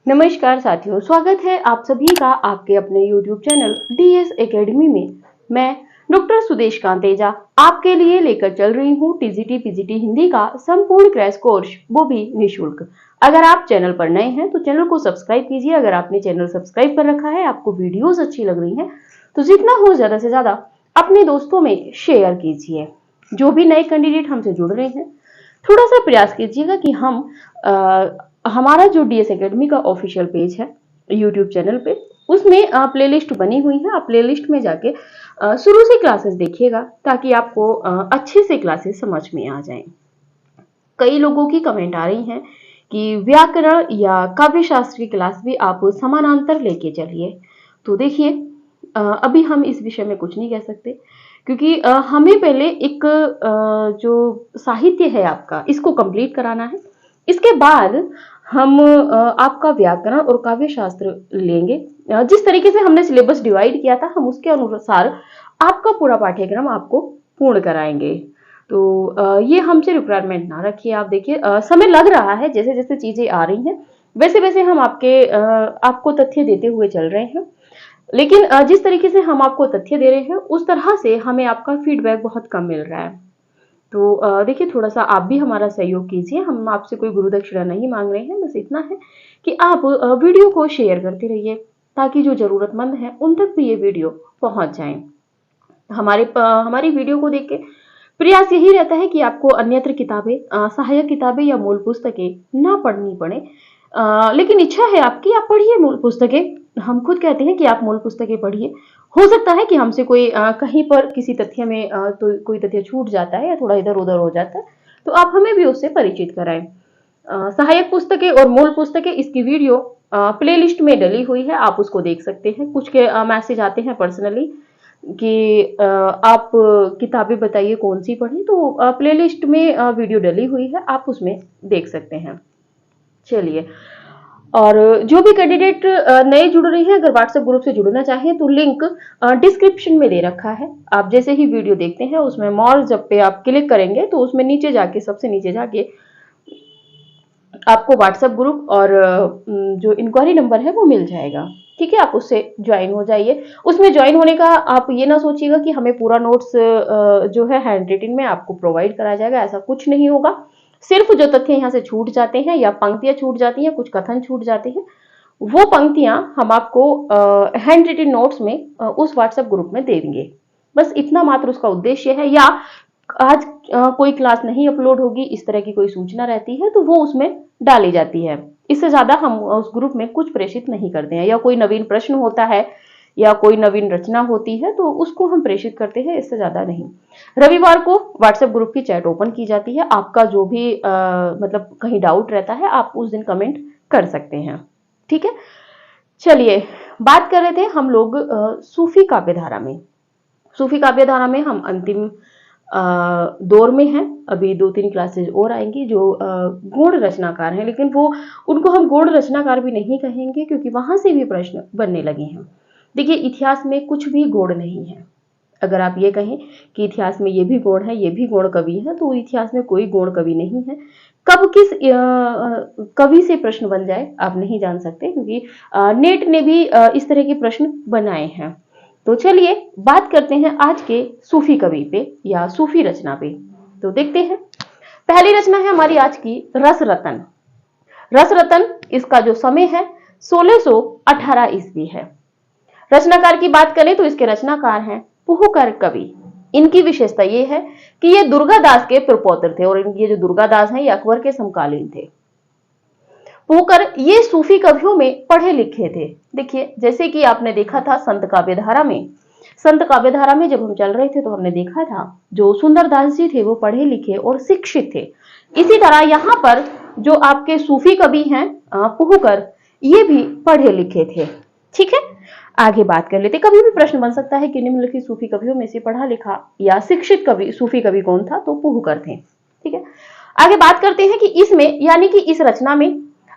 नमस्कार साथियों, स्वागत है आप सभी का आपके अपने YouTube चैनल DS एकेडमी में। मैं डॉक्टर सुदेश कांतेजा आपके लिए लेकर चल रही हूँ टीजीटी पीजीटी हिंदी का संपूर्ण क्रैश कोर्स, वो भी निःशुल्क। अगर आप चैनल पर नए हैं तो चैनल को सब्सक्राइब कीजिए। अगर आपने चैनल सब्सक्राइब कर रखा है, आपको वीडियोस अच्छी लग रही हैं तो जितना हो ज्यादा से ज्यादा अपने दोस्तों में शेयर कीजिए। जो भी नए कैंडिडेट हमसे जुड़ रहे हैं, थोड़ा सा प्रयास कीजिएगा कि हमारा जो डीएस एकेडमी का ऑफिशियल पेज है यूट्यूब चैनल पे, उसमें प्लेलिस्ट बनी हुई है। आप प्लेलिस्ट में जाके शुरू से क्लासेस देखिएगा ताकि आपको अच्छे से क्लासेस समझ में आ जाएं। कई लोगों की कमेंट आ रही हैं कि व्याकरण या काव्य शास्त्र की क्लास भी आप समानांतर लेके चलिए। तो देखिए, अभी हम इस विषय में कुछ नहीं कह सकते क्योंकि हमें पहले एक जो साहित्य है आपका, इसको कंप्लीट कराना है। इसके बाद हम आपका व्याकरण और काव्य शास्त्र लेंगे। जिस तरीके से हमने सिलेबस डिवाइड किया था, हम उसके अनुसार आपका पूरा पाठ्यक्रम आपको पूर्ण कराएंगे। तो ये हमसे रिक्वायरमेंट ना रखिए। आप देखिए, समय लग रहा है, जैसे जैसे चीजें आ रही हैं वैसे वैसे हम आपको तथ्य देते हुए चल रहे हैं। लेकिन जिस तरीके से हम आपको तथ्य दे रहे हैं उस तरह से हमें आपका फीडबैक बहुत कम मिल रहा है। तो देखिए, थोड़ा सा आप भी हमारा सहयोग कीजिए। हम आपसे कोई गुरु दक्षिणा नहीं मांग रहे हैं, बस इतना है कि आप वीडियो को शेयर करते रहिए ताकि जो जरूरतमंद है उन तक भी ये वीडियो पहुंच जाए। हमारी वीडियो को देख के प्रयास यही रहता है कि आपको अन्यत्र किताबें, सहायक किताबें या मूल पुस्तकें ना पढ़नी पड़े। लेकिन इच्छा है आपकी, आप पढ़िए मूल पुस्तकें। हम खुद कहते हैं कि आप मूल पुस्तकें पढ़िए। हो सकता है कि हमसे कोई कहीं पर किसी तथ्य में तो कोई तथ्य छूट जाता है या थोड़ा इधर उधर हो जाता है, तो आप हमें भी उससे परिचित कराएं। सहायक पुस्तकें और मूल पुस्तकें, इसकी वीडियो प्लेलिस्ट में डली हुई है, आप उसको देख सकते हैं। कुछ के मैसेज आते हैं पर्सनली कि आप किताबें बताइए कौन सी पढ़ें, तो प्लेलिस्ट में वीडियो डली हुई है, आप उसमें देख सकते हैं। चलिए, और जो भी कैंडिडेट नए जुड़ रहे हैं, अगर व्हाट्सएप ग्रुप से जुड़ना चाहें तो लिंक डिस्क्रिप्शन में दे रखा है। आप जैसे ही वीडियो देखते हैं उसमें मोर जब पे आप क्लिक करेंगे तो उसमें नीचे जाके, सबसे नीचे जाके आपको व्हाट्सएप ग्रुप और जो इंक्वायरी नंबर है वो मिल जाएगा। ठीक है, आप उससे ज्वाइन हो जाइए। उसमें ज्वाइन होने का आप ये ना सोचिएगा कि हमें पूरा नोट्स जो है हैंड रिटन में आपको प्रोवाइड कराया जाएगा, ऐसा कुछ नहीं होगा। सिर्फ जो तथ्य यहाँ से छूट जाते हैं या पंक्तियां छूट जाती हैं, कुछ कथन छूट जाते हैं, वो पंक्तियां हम आपको हैंड रिटन नोट्स में उस व्हाट्सएप ग्रुप में दे देंगे। बस इतना मात्र उसका उद्देश्य है। या आज कोई क्लास नहीं अपलोड होगी, इस तरह की कोई सूचना रहती है तो वो उसमें डाली जाती है। इससे ज्यादा हम उस ग्रुप में कुछ प्रेषित नहीं करते हैं। या कोई नवीन प्रश्न होता है या कोई नवीन रचना होती है तो उसको हम प्रेषित करते हैं, इससे ज्यादा नहीं। रविवार को व्हाट्सएप ग्रुप की चैट ओपन की जाती है। आपका जो भी मतलब कहीं डाउट रहता है, आप उस दिन कमेंट कर सकते हैं। ठीक है, चलिए, बात कर रहे थे हम लोग सूफी काव्यधारा में। सूफी काव्यधारा में हम अंतिम दौर में हैं। अभी 2-3 क्लासेज और आएंगी जो गूढ़ रचनाकार हैं, लेकिन वो उनको हम गूढ़ रचनाकार भी नहीं कहेंगे क्योंकि वहां से भी प्रश्न बनने लगे हैं। देखिए, इतिहास में कुछ भी गूढ़ नहीं है। अगर आप ये कहें कि इतिहास में ये भी गौड़ है, ये भी गौड़ कवि है, तो इतिहास में कोई गौड़ कवि नहीं है। कब किस कवि से प्रश्न बन जाए आप नहीं जान सकते, क्योंकि नेट ने भी इस तरह के प्रश्न बनाए हैं। तो चलिए बात करते हैं आज के सूफी कवि पे या सूफी रचना पे। तो देखते हैं, पहली रचना है हमारी आज की रस रतन। रस रतन, इसका जो समय है 1618 ईस्वी है। रचनाकार की बात करें तो इसके रचनाकार हैं पुहुकर कवि। इनकी विशेषता ये है कि ये दुर्गादास के प्रपौत्र थे, और ये जो दुर्गादास हैं ये अकबर के समकालीन थे। पुहुकर ये सूफी कवियों में पढ़े लिखे थे। देखिए, जैसे कि आपने देखा था संत काव्यधारा में, संत काव्यधारा में जब हम चल रहे थे तो हमने देखा था जो सुंदरदास जी थे वो पढ़े लिखे और शिक्षित थे। इसी तरह यहाँ पर जो आपके सूफी कवि हैं पुहुकर, ये भी पढ़े लिखे थे। ठीक है, आगे बात कर लेते। कभी भी प्रश्न बन सकता है कि निम्नलिखित सूफी कवियों में से पढ़ा लिखा या शिक्षित कवि सूफी कवि कौन था, तो पुहुकर थे। ठीक है, आगे बात करते हैं कि इसमें यानी कि इस रचना में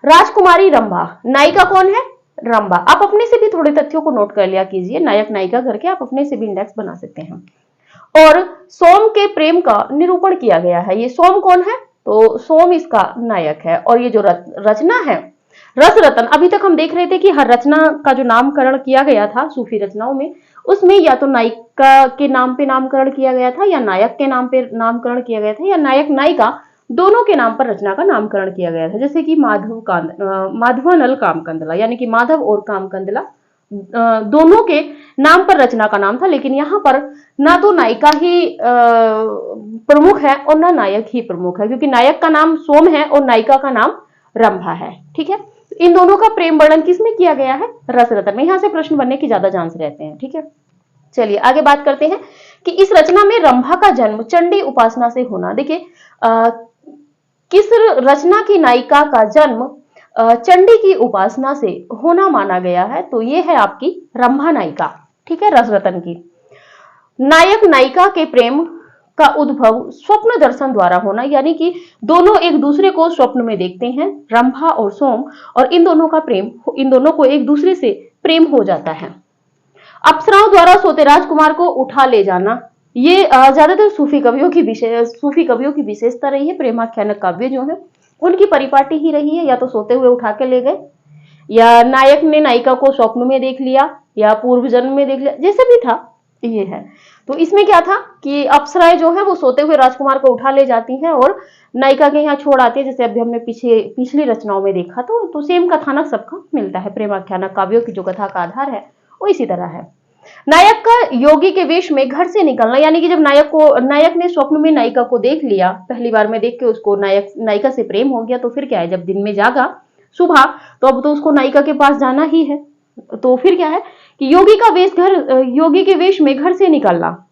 राजकुमारी रंभा, नायिका कौन है? रंभा। आप अपने से भी थोड़े तथ्यों को नोट कर लिया कीजिए, नायक नायिका करके आप अपने से भी इंडेक्स बना सकते हैं। और सोम के प्रेम का निरूपण किया गया है। ये सोम कौन है? तो सोम इसका नायक है। और ये जो रचना है, रस रतन, अभी तक हम देख रहे थे कि हर रचना का जो नामकरण किया गया था सूफी रचनाओं में, उसमें या तो नायिका के नाम पे नामकरण किया गया था, या नायक के नाम पे नामकरण किया गया था, या नायक नायिका दोनों के नाम पर रचना का नामकरण किया गया था। जैसे कि माधवानल कामकंदला, यानी कि माधव और कामकंदला दोनों के नाम पर रचना का नाम था। लेकिन यहाँ पर ना तो नायिका ही प्रमुख है और ना नायक ही प्रमुख है, क्योंकि नायक का नाम सोम है और नायिका का नाम रंभा है। ठीक है, इन दोनों का प्रेम वर्णन किसमें किया गया है? रस रतन में। यहां से प्रश्न बनने की ज्यादा चांस रहते हैं। ठीक है, चलिए आगे बात करते हैं कि इस रचना में रंभा का जन्म चंडी उपासना से होना। देखिए किस रचना की नायिका का जन्म चंडी की उपासना से होना माना गया है? तो ये है आपकी रंभा नायिका। ठीक है, रस रतन की। नायक नायिका के प्रेम का उद्भव स्वप्न दर्शन द्वारा होना, यानी कि दोनों एक दूसरे को स्वप्न में देखते हैं, रंभा और सोम, और इन दोनों का प्रेम, इन दोनों को एक दूसरे से प्रेम हो जाता है। अप्सराओं द्वारा सोते राजकुमार को उठा ले जाना, ये ज्यादातर सूफी कवियों की विशेषता रही है। प्रेमाख्यानक काव्य जो है उनकी परिपाटी ही रही है, या तो सोते हुए उठा के ले गए, या नायक ने नायिका को स्वप्न में देख लिया, या पूर्व जन्म में देख लिया, जैसे भी था ये है। तो इसमें क्या था कि अप्सराएं जो है वो सोते हुए राजकुमार को उठा ले जाती हैं और नायिका के यहाँ छोड़ आती है, जैसे अभी हमने पिछली रचनाओं में देखा। तो सेम कथानक सबका मिलता है। प्रेमाख्यानक काव्यों की जो कथा का आधार है वो इसी तरह है। नायक का योगी के वेश में घर से निकलना, यानी कि जब नायक ने स्वप्न में नायिका को देख लिया, पहली बार में देख के उसको नायिका से प्रेम हो गया, तो फिर क्या है, जब दिन में जागा सुबह, तो अब तो उसको नायिका के पास जाना ही है। तो फिर क्या है कि योगी के वेश में घर से निकलना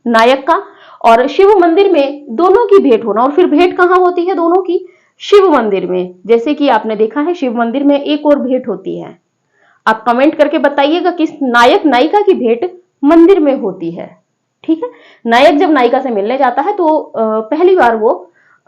नायक का, और शिव मंदिर में दोनों की भेंट होना। और फिर भेंट कहाँ होती है दोनों की? शिव मंदिर में। जैसे कि आपने देखा है शिव मंदिर में एक और भेंट होती है। आप कमेंट करके बताइएगा किस नायक नायिका की भेंट मंदिर में होती है। ठीक है, नायक जब नायिका से मिलने जाता है तो पहली बार वो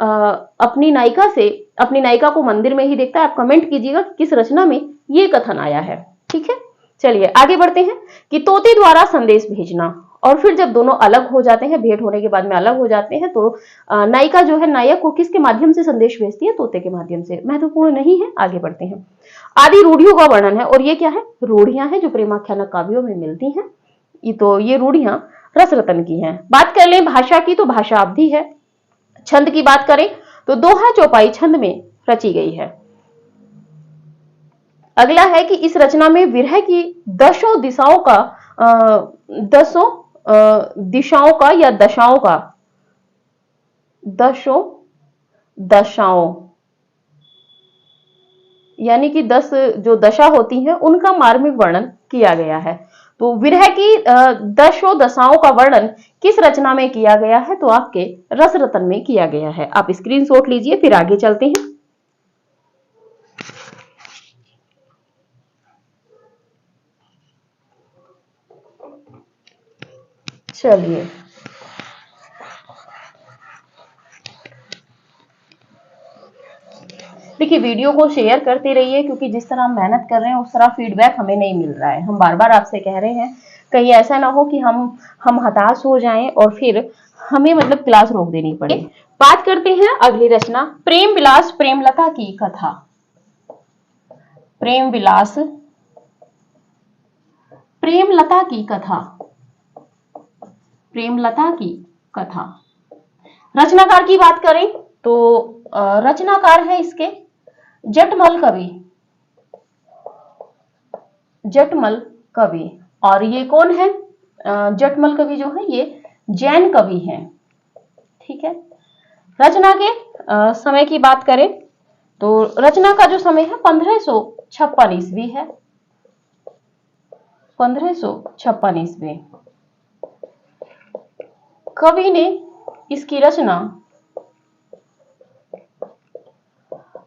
अपनी नायिका को मंदिर में ही देखता है। आप कमेंट कीजिएगा कि किस रचना में ये कथन आया है। ठीक है, चलिए आगे बढ़ते हैं कि तोते द्वारा संदेश भेजना। और फिर जब दोनों अलग हो जाते हैं, भेंट होने के बाद में अलग हो जाते हैं, तो नायिका जो है नायक को किसके माध्यम से संदेश भेजती है? तोते के माध्यम से। महत्वपूर्ण नहीं है, आगे बढ़ते हैं। आदि रूढ़ियों का वर्णन है, और ये क्या है? रूढ़ियां हैं जो प्रेमाख्यानक काव्यों में मिलती हैं। ये रूढ़ियां रस रतन की हैं। बात कर लें भाषा की, तो भाषा अवधि है। छंद की बात करें तो दोहा चौपाई छंद में रची गई है। अगला है कि इस रचना में विरह की दसों दिशाओं का या दसों दशाओं, यानी कि 10 जो दशा होती है उनका मार्मिक वर्णन किया गया है। तो विरह की दसों दशाओं का वर्णन किस रचना में किया गया है? तो आपके रस रतन में किया गया है। आप स्क्रीनशॉट लीजिए, फिर आगे चलते हैं। चलिए देखिए, वीडियो को शेयर करते रहिए, क्योंकि जिस तरह हम मेहनत कर रहे हैं उस तरह फीडबैक हमें नहीं मिल रहा है। हम बार बार आपसे कह रहे हैं, कहीं ऐसा ना हो कि हम हताश हो जाएं और फिर हमें मतलब क्लास रोक देनी पड़े। बात करते हैं अगली रचना, प्रेम विलास प्रेमलता की कथा। प्रेम विलास प्रेमलता की कथा, प्रेमलता की कथा। रचनाकार की बात करें तो रचनाकार है इसके जटमल कवि, जटमल कवि। और ये कौन है? जटमल कवि जो है ये जैन कवि हैं। ठीक है, रचना के समय की बात करें तो रचना का जो समय है 1556 ईस्वी है। 1556 ईस्वी। कवि ने इसकी रचना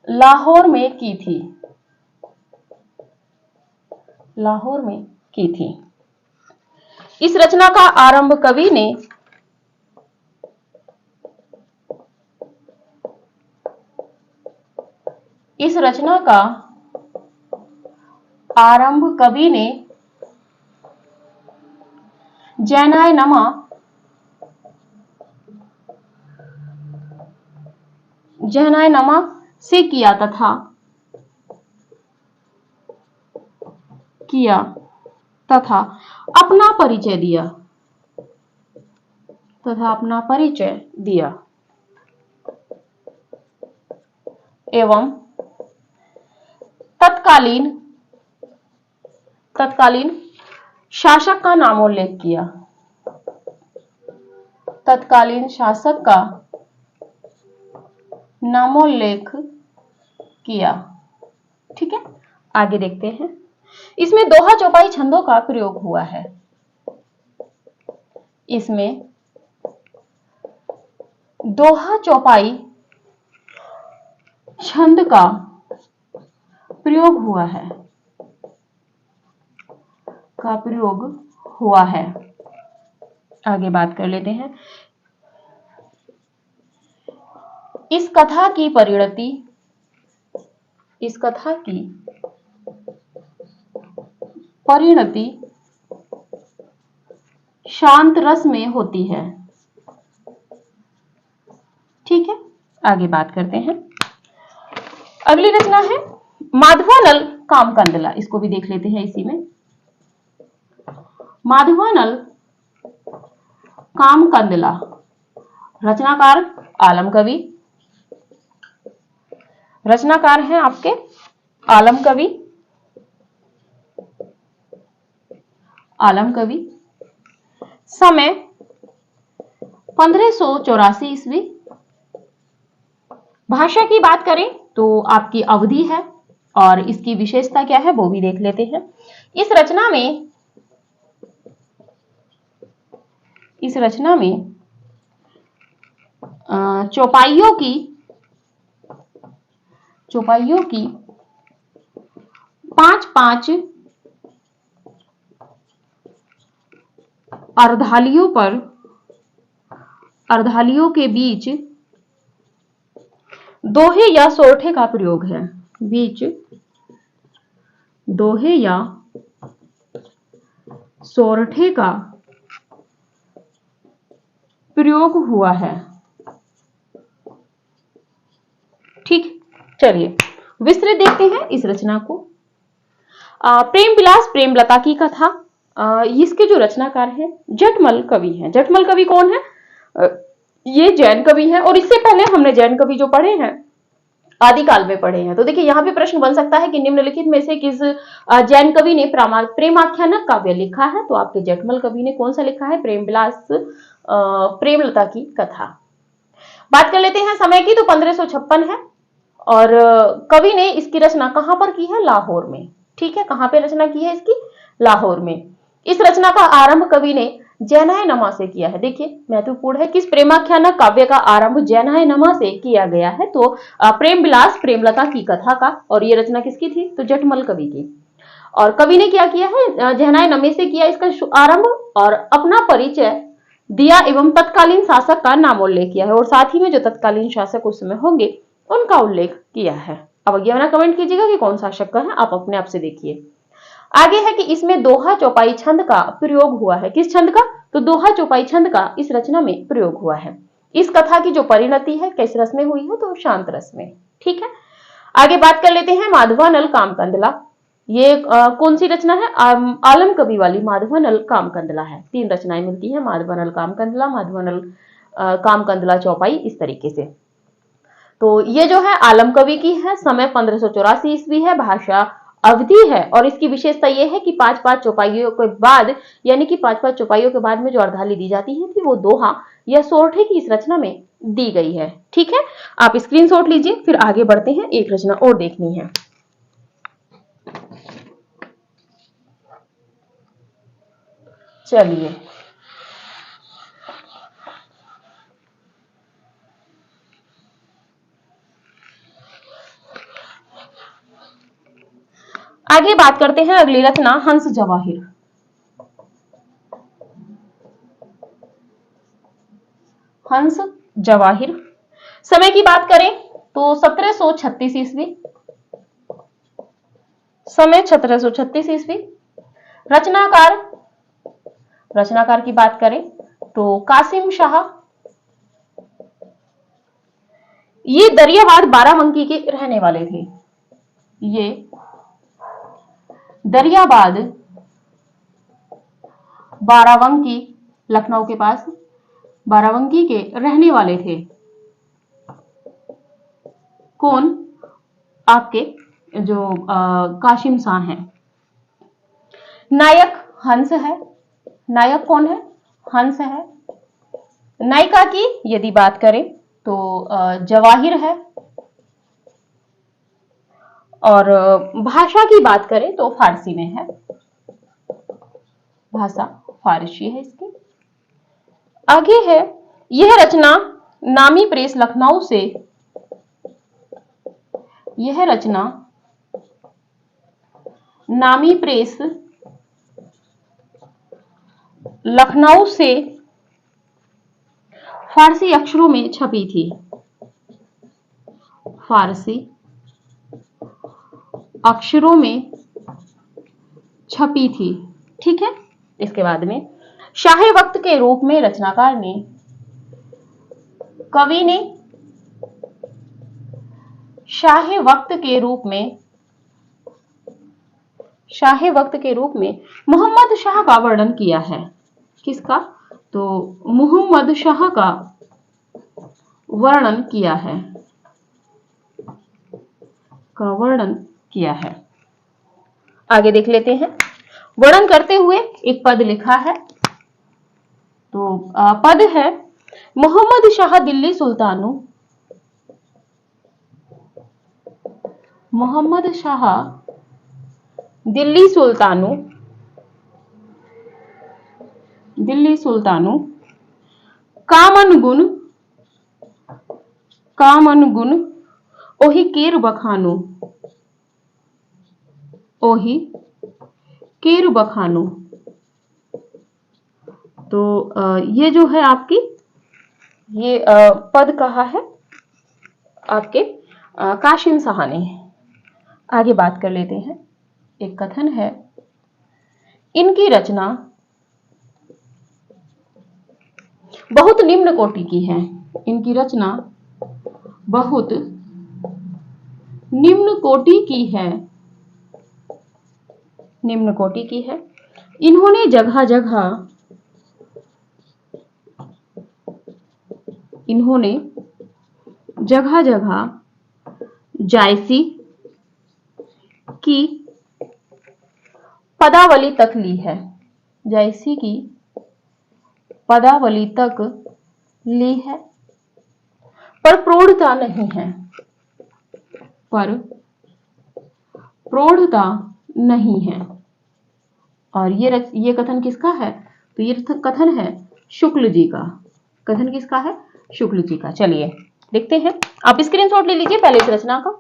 लाहौर में की थी, लाहौर में की थी। इस रचना का आरंभ कवि ने इस रचना का आरंभ कवि ने जहनायनमा से किया तथा किया तथा अपना परिचय दिया, एवं तत्कालीन शासक का नामोल्लेख किया, तत्कालीन शासक का नामोल्लेख किया। ठीक है, आगे देखते हैं। इसमें दोहा चौपाई छंदों का प्रयोग हुआ है। इसमें दोहा चौपाई छंद का प्रयोग हुआ है। आगे बात कर लेते हैं। इस कथा की परिणति शांत रस में होती है। ठीक है, आगे बात करते हैं। अगली रचना है माधवानल कामकंदला, इसको भी देख लेते हैं। इसी में माधवानल कामकंदला, रचनाकार आलम कवि, रचनाकार हैं आपके आलम कवि। समय 1584 ईस्वी। भाषा की बात करें तो आपकी अवधी है, और इसकी विशेषता क्या है वो भी देख लेते हैं। इस रचना में चौपाइयों की 5-5 अर्धालियों के बीच दोहे या सोरठे का प्रयोग है। बीच दोहे या सोरठे का प्रयोग हुआ है। ठीक, चलिए विस्तृत देखते हैं इस रचना को। प्रेम विलास प्रेमलता की कथा। इसके जो रचनाकार हैं जटमल कवि हैं। जटमल कवि कौन है? ये जैन कवि हैं, और इससे पहले हमने जैन कवि जो पढ़े हैं आदिकाल में पढ़े हैं। तो देखिए यहाँ पे प्रश्न बन सकता है कि निम्नलिखित में से किस जैन कवि ने प्रेमाख्यानक काव्य लिखा है? तो आपके जटमल कवि ने कौन सा लिखा है? प्रेम विलास प्रेमलता की कथा। बात कर लेते हैं समय की, तो 1556 है, और कवि ने इसकी रचना कहां पर की है? लाहौर में। ठीक है, कहां पे रचना की है इसकी? लाहौर में। इस रचना का आरंभ कवि ने जैनाय नमा से किया है। देखिए महत्वपूर्ण है, किस प्रेमाख्यानक काव्य का आरंभ जैनाय नमा से किया गया है? तो प्रेम विलास प्रेमलता की कथा का। और ये रचना किसकी थी? तो जटमल कवि की। और कवि ने क्या किया है? जैनाय नमे से किया इसका आरंभ, और अपना परिचय दिया एवं तत्कालीन शासक का नामोल्लेख किया है, और साथ ही में जो तत्कालीन शासक उस समय होंगे उनका उल्लेख किया है। अब ये ना कमेंट कीजिएगा कि कौन शासक का है, आप अपने आप से देखिए। आगे है कि इसमें दोहा चौपाई छंद का प्रयोग हुआ है। किस छंद का? तो दोहा चौपाई छंद का इस रचना में प्रयोग हुआ है। इस कथा की जो परिणति है किस रस में हुई है? तो शांत रस में। ठीक है, आगे बात कर लेते हैं माधवानल कामकंदला। ये कौन सी रचना है? आलम कवि वाली माधवानल कामकंदला है। 3 रचनाएं मिलती हैं, माधवानल कामकंदला, माधवानल कामकंदला चौपाई, इस तरीके से। तो ये जो है आलम कवि की है। समय 1584 ईस्वी है। भाषा अवधि है, और इसकी विशेषता यह है कि 5-5 चौपाइयों के बाद, यानी कि 5-5 चौपाइयों के बाद में जो अर्धाली दी जाती है थी वो दोहा या सोरठे की इस रचना में दी गई है। ठीक है, आप स्क्रीनशॉट लीजिए, फिर आगे बढ़ते हैं। एक रचना और देखनी है। चलिए आगे बात करते हैं। अगली रचना हंस जवाहिर। हंस जवाहिर। समय की बात करें तो 1736 ईस्वी। समय 1736 ईस्वी। रचनाकार की बात करें तो कासिम शाह। ये दरियावाद बाराबंकी के रहने वाले थे। ये दरियाबाद, बाराबंकी, लखनऊ के पास बाराबंकी के रहने वाले थे। कौन? आपके जो कासिम शाह हैं। नायक हंस है। नायक कौन है? हंस है। नायिका की यदि बात करें तो जवाहिर है। और भाषा की बात करें तो फारसी में है। भाषा फारसी है इसकी। आगे है, यह रचना नामी प्रेस लखनऊ से, यह रचना नामी प्रेस लखनऊ से फारसी अक्षरों में छपी थी। फारसी अक्षरों में छपी थी। ठीक है। इसके बाद में शाह वक्त के रूप में रचनाकार ने, कवि ने शाह वक्त के रूप में, शाह वक्त के रूप में मोहम्मद शाह का वर्णन किया है। किसका? तो मोहम्मद शाह का वर्णन किया है, का वर्णन किया है। आगे देख लेते हैं। वर्णन करते हुए एक पद लिखा है। तो पद है, मोहम्मद शाह दिल्ली सुल्तानु, मोहम्मद शाह दिल्ली सुल्तानु, दिल्ली सुल्तानु कामन गुण, कामन गुण ओही केर बखानु, ओही केर बखानु। तो ये जो है आपकी, ये पद कहा है आपके कासिम शाह ने। आगे बात कर लेते हैं। एक कथन है, इनकी रचना बहुत निम्न कोटि की है। इनकी रचना बहुत निम्न कोटि की है, निम्न कोटि की है। इन्होंने जगह जगह, इन्होंने जगह जगह जायसी की पदावली तक ली है। जायसी की पदावली तक ली है, पर प्रौढ़ता नहीं है, पर प्रौढ़ता नहीं है। और ये कथन किसका है? तो ये कथन है शुक्ल जी का। कथन किसका है? शुक्ल जी का। चलिए देखते हैं। आप स्क्रीनशॉट ले लीजिए पहले इस रचना का।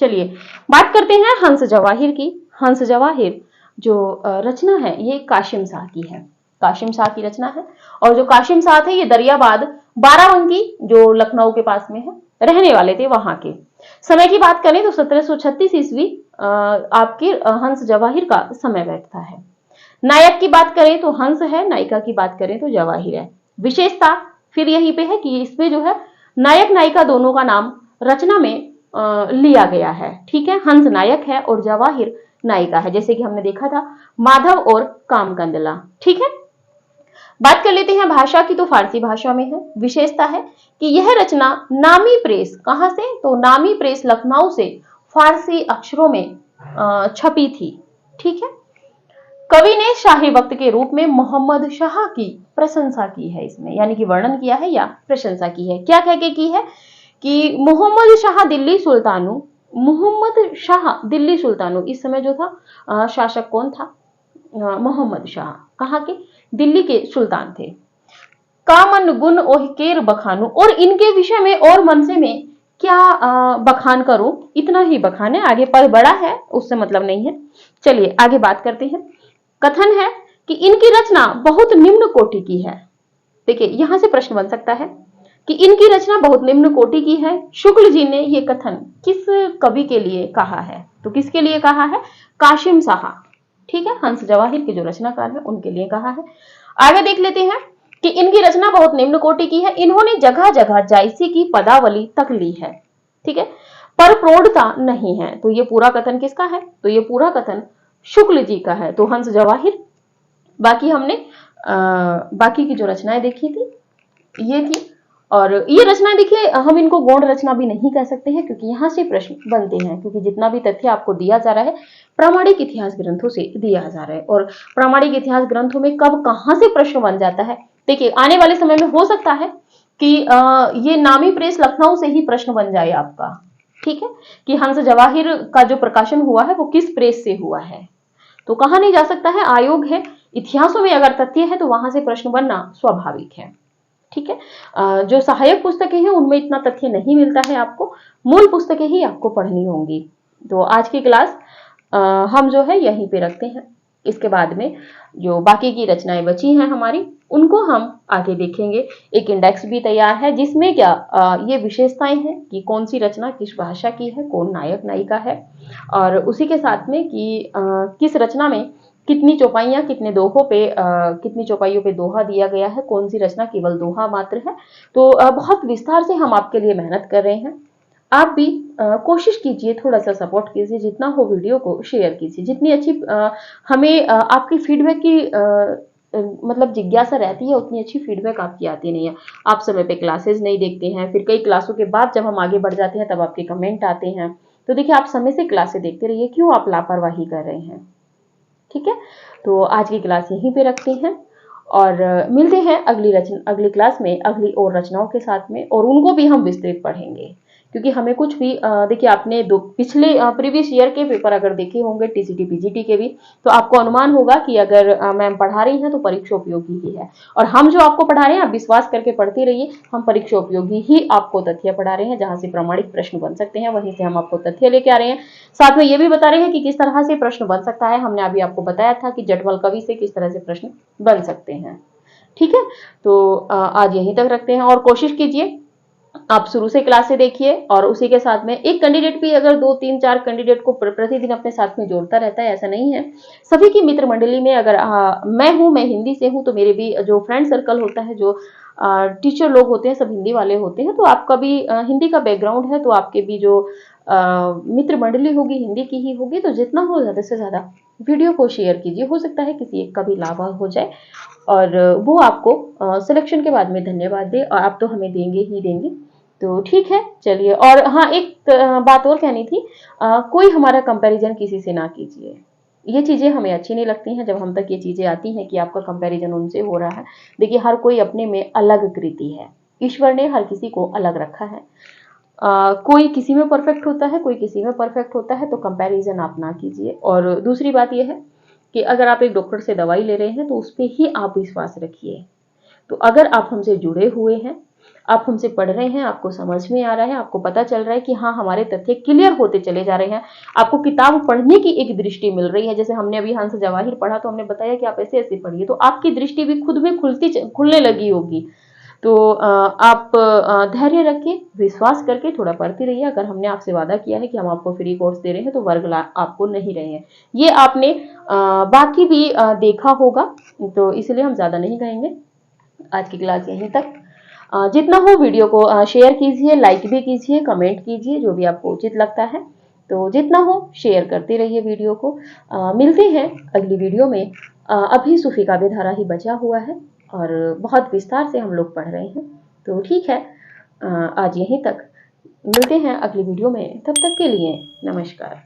चलिए बात करते हैं हंस जवाहिर की। हंस जवाहिर जो रचना है ये कासिम शाह की है। कासिम शाह की रचना है। और जो कासिम शाह थे ये दरियाबाद, बाराबंकी जो लखनऊ के पास में है, रहने वाले थे वहां के। समय की बात करें तो 1736 ईस्वी आपके हंस जवाहिर का समय बैठता है। नायक की बात करें तो हंस है, नायिका की बात करें तो जवाहिर है। विशेषता फिर यहीं पे है कि इसमें जो है नायक नायिका दोनों का नाम रचना में लिया गया है। ठीक है। हंस नायक है और जवाहिर नायिका है, जैसे कि हमने देखा था माधव और कामकंदला। ठीक है। बात कर लेते हैं भाषा की, तो फारसी भाषा में है। विशेषता है कि यह रचना नामी प्रेस, कहां से? तो नामी प्रेस लखनऊ से फारसी अक्षरों में छपी थी। ठीक है। कवि ने शाही वक्त के रूप में मोहम्मद शाह की प्रशंसा की है इसमें, यानी कि वर्णन किया है या प्रशंसा की है। क्या कह के की है कि मोहम्मद शाह दिल्ली सुल्तानु, मोहम्मद शाह दिल्ली सुल्तानु, इस समय जो था शासक कौन था? मोहम्मद शाह। कहाँ के? दिल्ली के सुल्तान थे। कामन गुण ओहिकेर बखानु, और इनके विषय में और मन से में क्या बखान करूं, इतना ही बखान है, आगे पद बड़ा है उससे मतलब नहीं है। चलिए आगे बात करते हैं। कथन है कि इनकी रचना बहुत निम्न कोटि की है। देखिए यहां से प्रश्न बन सकता है कि इनकी रचना बहुत निम्न कोटि की है। शुक्ल जी ने यह कथन किस कवि के लिए कहा है? तो किसके लिए कहा है? कासिम शाह। ठीक है। हंस जवाहिर के जो रचनाकार है उनके लिए कहा है। आगे देख लेते हैं कि इनकी रचना बहुत निम्न कोटि की है। इन्होंने जगह जगह जायसी की पदावली तक ली है। ठीक है। पर प्रौढ़ता नहीं है। तो ये पूरा कथन किसका है? तो ये पूरा कथन शुक्ल जी का है। तो हंस जवाहिर। बाकी हमने बाकी की जो रचनाएं देखी थी ये थी। और ये रचनाएं देखिए, हम इनको गौण रचना भी नहीं कह सकते हैं, क्योंकि यहाँ से प्रश्न बनते हैं, क्योंकि जितना भी तथ्य आपको दिया जा रहा है प्रामाणिक इतिहास ग्रंथों से दिया जा रहा है। और प्रामाणिक इतिहास ग्रंथों में कब कहाँ से प्रश्न बन जाता है, देखिए आने वाले समय में हो सकता है कि ये नामी प्रेस लखनऊ से ही प्रश्न बन जाए आपका, ठीक है, कि हंस जवाहिर का जो प्रकाशन हुआ है वो किस प्रेस से हुआ है। तो कहा नहीं जा सकता है, आयोग है, इतिहासों में अगर तथ्य है तो वहां से प्रश्न बनना स्वाभाविक है, ठीक है। जो सहायक पुस्तकें हैं उनमें इतना तथ्य नहीं मिलता है आपको, मूल पुस्तकें ही आपको पढ़नी होंगी। तो आज की क्लास हम जो है यहीं पे रखते हैं। इसके बाद में जो बाकी की रचनाएं बची हैं हमारी, उनको हम आगे देखेंगे। एक इंडेक्स भी तैयार है जिसमें क्या ये विशेषताएं हैं कि कौन सी रचना किस भाषा की है, कौन नायक नायिका है, और उसी के साथ में कि किस रचना में कितनी चौपाइयां, कितने दोहों पे कितनी चौपाइयों पे दोहा दिया गया है, कौन सी रचना केवल दोहा मात्र है। तो बहुत विस्तार से हम आपके लिए मेहनत कर रहे हैं। आप भी कोशिश कीजिए, थोड़ा सा सपोर्ट कीजिए, जितना हो वीडियो को शेयर कीजिए। जितनी अच्छी हमें आपकी फीडबैक की मतलब जिज्ञासा रहती है, उतनी अच्छी फीडबैक आपकी आती नहीं है। आप समय पे क्लासेस नहीं देखते हैं, फिर कई क्लासों के बाद जब हम आगे बढ़ जाते हैं तब आपके कमेंट आते हैं। तो देखिए, आप समय से क्लासेस देखते रहिए, क्यों आप लापरवाही कर रहे हैं, ठीक है। तो आज की क्लास यहीं पे रखते हैं और मिलते हैं अगली क्लास में अगली और रचनाओं के साथ में, और उनको भी हम विस्तृत पढ़ेंगे। क्योंकि हमें कुछ भी देखिए, आपने पिछले प्रीवियस ईयर के पेपर अगर देखे होंगे टीसीटी पीजीटी के भी, तो आपको अनुमान होगा कि अगर मैम पढ़ा रही हैं तो परीक्षा उपयोगी ही है। और हम जो आपको पढ़ा रहे हैं, आप विश्वास करके पढ़ते रहिए, हम परीक्षा उपयोगी ही आपको तथ्य पढ़ा रहे हैं, जहां से प्रामाणिक प्रश्न बन सकते हैं वहीं से हम आपको तथ्य लेके आ रहे हैं। साथ में ये भी बता रहे हैं कि किस तरह से प्रश्न बन सकता है। हमने अभी आपको बताया था कि जटवल कवि से किस तरह से प्रश्न बन सकते हैं, ठीक है। तो आज यहीं तक रखते हैं, और कोशिश कीजिए आप शुरू से क्लास से देखिए, और उसी के साथ में एक कैंडिडेट भी अगर 2 3 4 कैंडिडेट को प्रतिदिन अपने साथ में जोड़ता रहता है, ऐसा नहीं है। सभी की मित्र मंडली में अगर मैं हिंदी से हूं, तो मेरे भी जो फ्रेंड सर्कल होता है, जो टीचर लोग होते हैं, सब हिंदी वाले होते हैं। तो आपका भी हिंदी का बैकग्राउंड है, तो आपके भी जो मित्र मंडली होगी हिंदी की ही होगी। तो जितना हो ज्यादा से ज्यादा वीडियो को शेयर कीजिए, हो सकता है किसी एक का भी लाभ हो जाए, और वो आपको सिलेक्शन के बाद में धन्यवाद दे, और आप तो हमें देंगे ही देंगे। तो ठीक है, चलिए। और हाँ, एक बात और कहनी थी, कोई हमारा कंपैरिजन किसी से ना कीजिए। ये चीजें हमें अच्छी नहीं लगती हैं जब हम तक ये चीजें आती हैं कि आपका कंपैरिजन उनसे हो रहा है। देखिए, हर कोई अपने में अलग कृति है, ईश्वर ने हर किसी को अलग रखा है। कोई किसी में परफेक्ट होता है, कोई किसी में परफेक्ट होता है, तो कंपैरिजन आप ना कीजिए। और दूसरी बात यह है कि अगर आप एक डॉक्टर से दवाई ले रहे हैं तो उस पर ही आप विश्वास रखिए। तो अगर आप हमसे जुड़े हुए हैं, आप हमसे पढ़ रहे हैं, आपको समझ में आ रहा है, आपको पता चल रहा है कि हाँ, हमारे तथ्य क्लियर होते चले जा रहे हैं, आपको किताब पढ़ने की एक दृष्टि मिल रही है। जैसे हमने अभी हंस जवाहिर पढ़ा, तो हमने बताया कि आप ऐसे ऐसे पढ़िए, तो आपकी दृष्टि भी खुद में खुलने लगी होगी। तो आप धैर्य रखिए, विश्वास करके थोड़ा पढ़ते रहिए। अगर हमने आपसे वादा किया है कि हम आपको फ्री कोर्स दे रहे हैं, तो वर्ग आपको नहीं रहे हैं, ये आपने बाकी भी देखा होगा। तो इसलिए हम ज्यादा नहीं कहेंगे, आज की क्लास यहीं तक। जितना हो वीडियो को शेयर कीजिए, लाइक भी कीजिए, कमेंट कीजिए, जो भी आपको उचित लगता है। तो जितना हो शेयर करते रहिए वीडियो को। मिलते हैं अगली वीडियो में। अभी सूफी काव्य धारा ही बचा हुआ है, और बहुत विस्तार से हम लोग पढ़ रहे हैं। तो ठीक है, आज यहीं तक। मिलते हैं अगली वीडियो में, तब तक के लिए नमस्कार।